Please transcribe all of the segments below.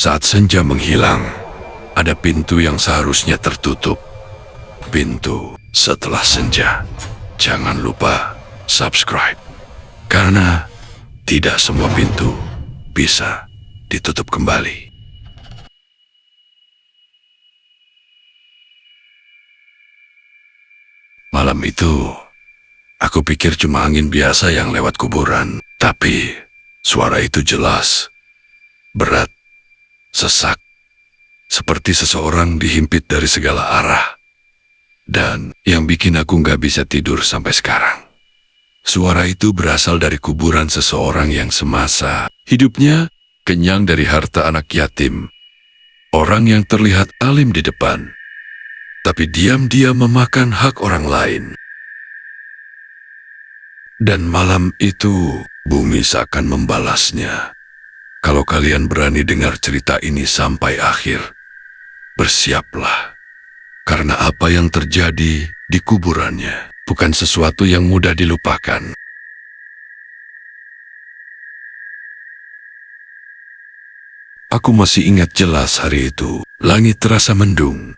Saat senja menghilang, ada pintu yang seharusnya tertutup. Pintu setelah senja. Jangan lupa subscribe. Karena tidak semua pintu bisa ditutup kembali. Malam itu, aku pikir cuma angin biasa yang lewat kuburan. Tapi, suara itu jelas, berat, sesak, seperti seseorang dihimpit dari segala arah. Dan yang bikin aku nggak bisa tidur sampai sekarang. Suara itu berasal dari kuburan seseorang yang semasa hidupnya kenyang dari harta anak yatim. Orang yang terlihat alim di depan, tapi diam-diam memakan hak orang lain. Dan malam itu, bumi seakan membalasnya. Kalau kalian berani dengar cerita ini sampai akhir, bersiaplah. Karena apa yang terjadi di kuburannya bukan sesuatu yang mudah dilupakan. Aku masih ingat jelas hari itu. Langit terasa mendung.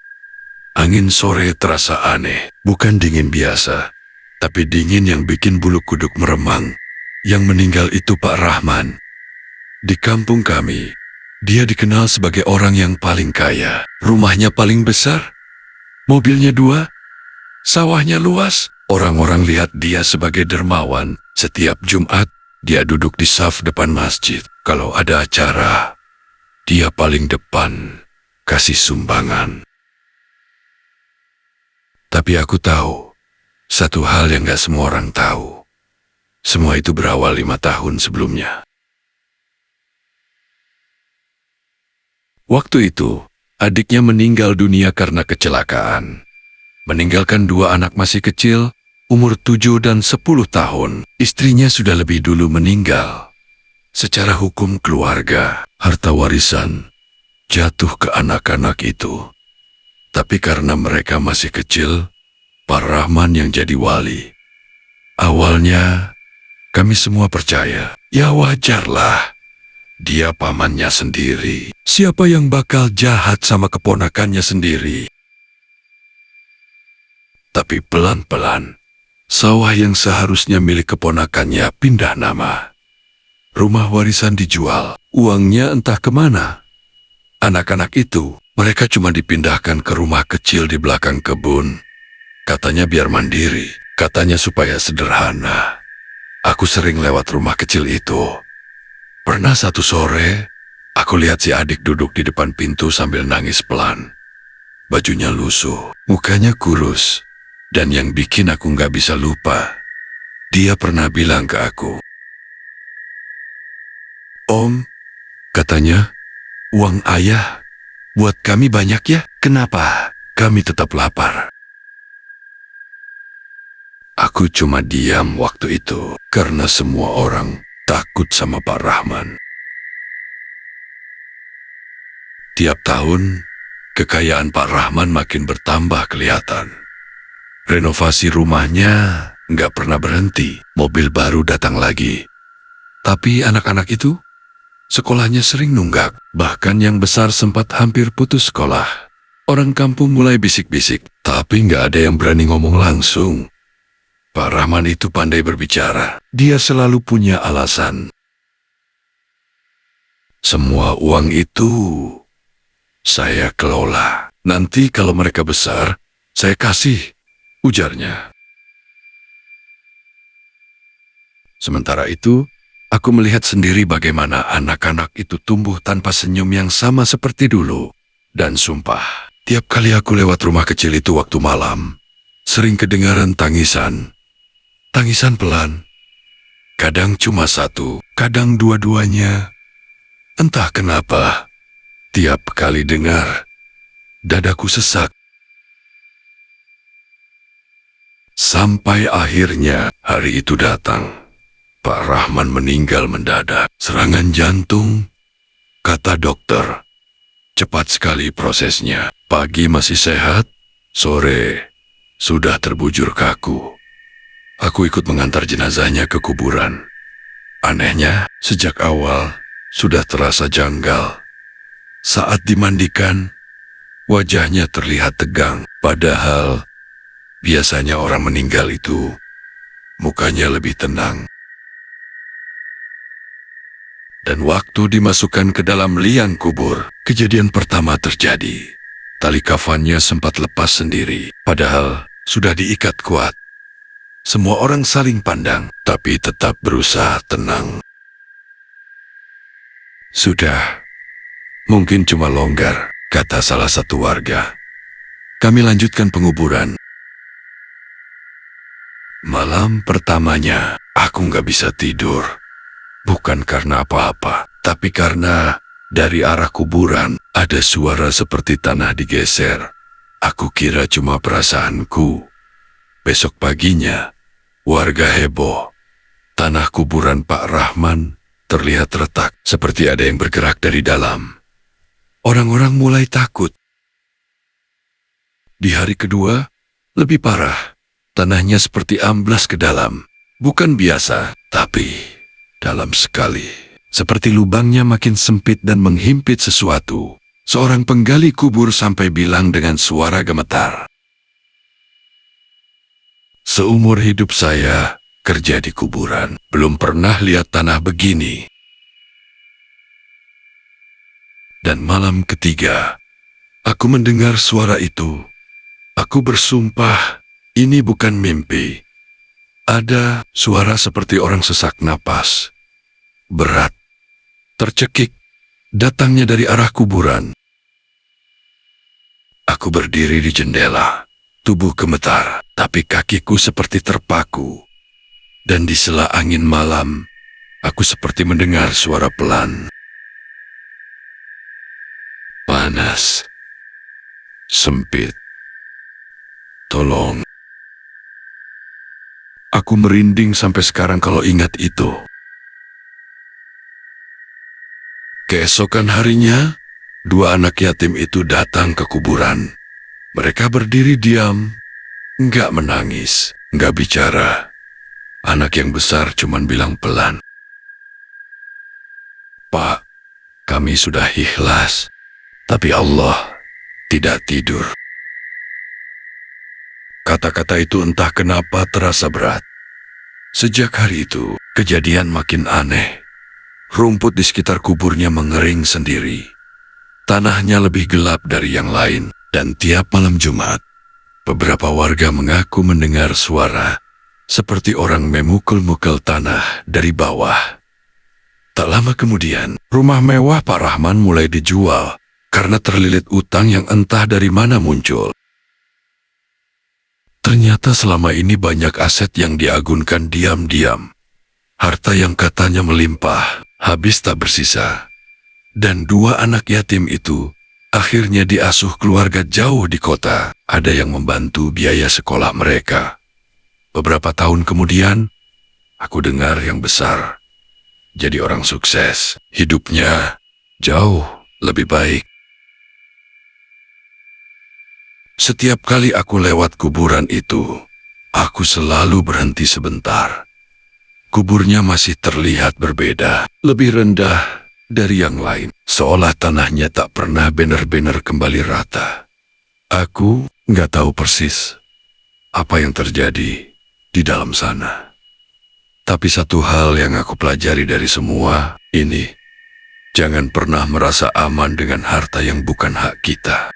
Angin sore terasa aneh. Bukan dingin biasa, tapi dingin yang bikin bulu kuduk meremang. Yang meninggal itu Pak Rahman. Di kampung kami, dia dikenal sebagai orang yang paling kaya. Rumahnya paling besar, mobilnya 2, sawahnya luas. Orang-orang lihat dia sebagai dermawan. Setiap Jumat, dia duduk di saf depan masjid. Kalau ada acara, dia paling depan, kasih sumbangan. Tapi aku tahu, satu hal yang gak semua orang tahu. Semua itu berawal 5 tahun sebelumnya. Waktu itu, adiknya meninggal dunia karena kecelakaan. Meninggalkan 2 anak masih kecil, umur 7 dan 10 tahun. Istrinya sudah lebih dulu meninggal. Secara hukum keluarga, harta warisan jatuh ke anak-anak itu. Tapi karena mereka masih kecil, Pak Rahman yang jadi wali. Awalnya, kami semua percaya, ya wajarlah. Dia pamannya sendiri. Siapa yang bakal jahat sama keponakannya sendiri? Tapi pelan-pelan, sawah yang seharusnya milik keponakannya pindah nama. Rumah warisan dijual, uangnya entah kemana. Anak-anak itu, mereka cuma dipindahkan ke rumah kecil di belakang kebun. Katanya biar mandiri, katanya supaya sederhana. Aku sering lewat rumah kecil itu. Pernah satu sore, aku lihat si adik duduk di depan pintu sambil nangis pelan. Bajunya lusuh, mukanya kurus. Dan yang bikin aku nggak bisa lupa, dia pernah bilang ke aku, "Om," katanya, "uang ayah buat kami banyak ya, kenapa kami tetap lapar?" Aku cuma diam waktu itu, karena semua orang takut sama Pak Rahman. Tiap tahun, kekayaan Pak Rahman makin bertambah kelihatan. Renovasi rumahnya nggak pernah berhenti, mobil baru datang lagi. Tapi anak-anak itu, sekolahnya sering nunggak, bahkan yang besar sempat hampir putus sekolah. Orang kampung mulai bisik-bisik, tapi nggak ada yang berani ngomong langsung. Pak Rahman itu pandai berbicara, dia selalu punya alasan. Semua uang itu saya kelola. Nanti kalau mereka besar, saya kasih, ujarnya. Sementara itu, aku melihat sendiri bagaimana anak-anak itu tumbuh tanpa senyum yang sama seperti dulu. Dan sumpah, tiap kali aku lewat rumah kecil itu waktu malam, sering kedengaran tangisan. Tangisan pelan. Kadang cuma satu, kadang dua-duanya. Entah kenapa, tiap kali dengar, dadaku sesak. Sampai akhirnya hari itu datang. Pak Rahman meninggal mendadak. Serangan jantung, kata dokter. Cepat sekali prosesnya. Pagi masih sehat, sore sudah terbujur kaku. Aku ikut mengantar jenazahnya ke kuburan. Anehnya, sejak awal sudah terasa janggal. Saat dimandikan, wajahnya terlihat tegang, padahal biasanya orang meninggal itu mukanya lebih tenang. Dan waktu dimasukkan ke dalam liang kubur, kejadian pertama terjadi. Tali kafannya sempat lepas sendiri, padahal sudah diikat kuat. Semua orang saling pandang, tapi tetap berusaha tenang. Sudah, mungkin cuma longgar, kata salah satu warga. Kami lanjutkan penguburan. Malam pertamanya, aku nggak bisa tidur. Bukan karena apa-apa, tapi karena dari arah kuburan ada suara seperti tanah digeser. Aku kira cuma perasaanku. Besok paginya, warga heboh. Tanah kuburan Pak Rahman terlihat retak, seperti ada yang bergerak dari dalam. Orang-orang mulai takut. Di hari kedua, lebih parah. Tanahnya seperti amblas ke dalam. Bukan biasa, tapi dalam sekali. Seperti lubangnya makin sempit dan menghimpit sesuatu. Seorang penggali kubur sampai bilang dengan suara gemetar, "Seumur hidup saya kerja di kuburan, belum pernah lihat tanah begini." Dan malam ketiga, aku mendengar suara itu. Aku bersumpah, ini bukan mimpi. Ada suara seperti orang sesak napas. Berat, tercekik, datangnya dari arah kuburan. Aku berdiri di jendela, tubuh gemetar, tapi kakiku seperti terpaku. Dan di sela angin malam, aku seperti mendengar suara pelan. Panas, sempit, tolong. Aku merinding sampai sekarang kalau ingat itu. Keesokan harinya, dua anak yatim itu datang ke kuburan. Mereka berdiri diam, nggak menangis, nggak bicara. Anak yang besar cuman bilang pelan, "Pak, kami sudah ikhlas, tapi Allah tidak tidur." Kata-kata itu entah kenapa terasa berat. Sejak hari itu, kejadian makin aneh. Rumput di sekitar kuburnya mengering sendiri. Tanahnya lebih gelap dari yang lain, dan tiap malam Jumat, beberapa warga mengaku mendengar suara seperti orang memukul-mukul tanah dari bawah. Tak lama kemudian, rumah mewah Pak Rahman mulai dijual karena terlilit utang yang entah dari mana muncul. Ternyata selama ini banyak aset yang diagunkan diam-diam. Harta yang katanya melimpah, habis tak bersisa. Dan dua anak yatim itu akhirnya diasuh keluarga jauh di kota. Ada yang membantu biaya sekolah mereka. Beberapa tahun kemudian, aku dengar yang besar jadi orang sukses. Hidupnya jauh lebih baik. Setiap kali aku lewat kuburan itu, aku selalu berhenti sebentar. Kuburnya masih terlihat berbeda, lebih rendah dari yang lain, seolah tanahnya tak pernah benar-benar kembali rata. Aku nggak tahu persis apa yang terjadi di dalam sana. Tapi satu hal yang aku pelajari dari semua ini, jangan pernah merasa aman dengan harta yang bukan hak kita.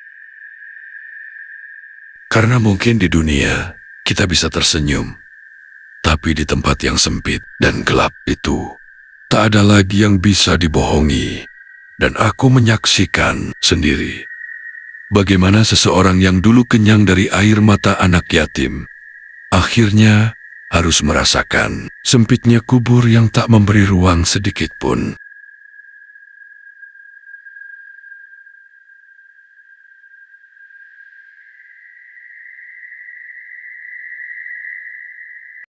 Karena mungkin di dunia, kita bisa tersenyum. Tapi di tempat yang sempit dan gelap itu, tak ada lagi yang bisa dibohongi. Dan aku menyaksikan sendiri bagaimana seseorang yang dulu kenyang dari air mata anak yatim, akhirnya harus merasakan sempitnya kubur yang tak memberi ruang sedikit pun.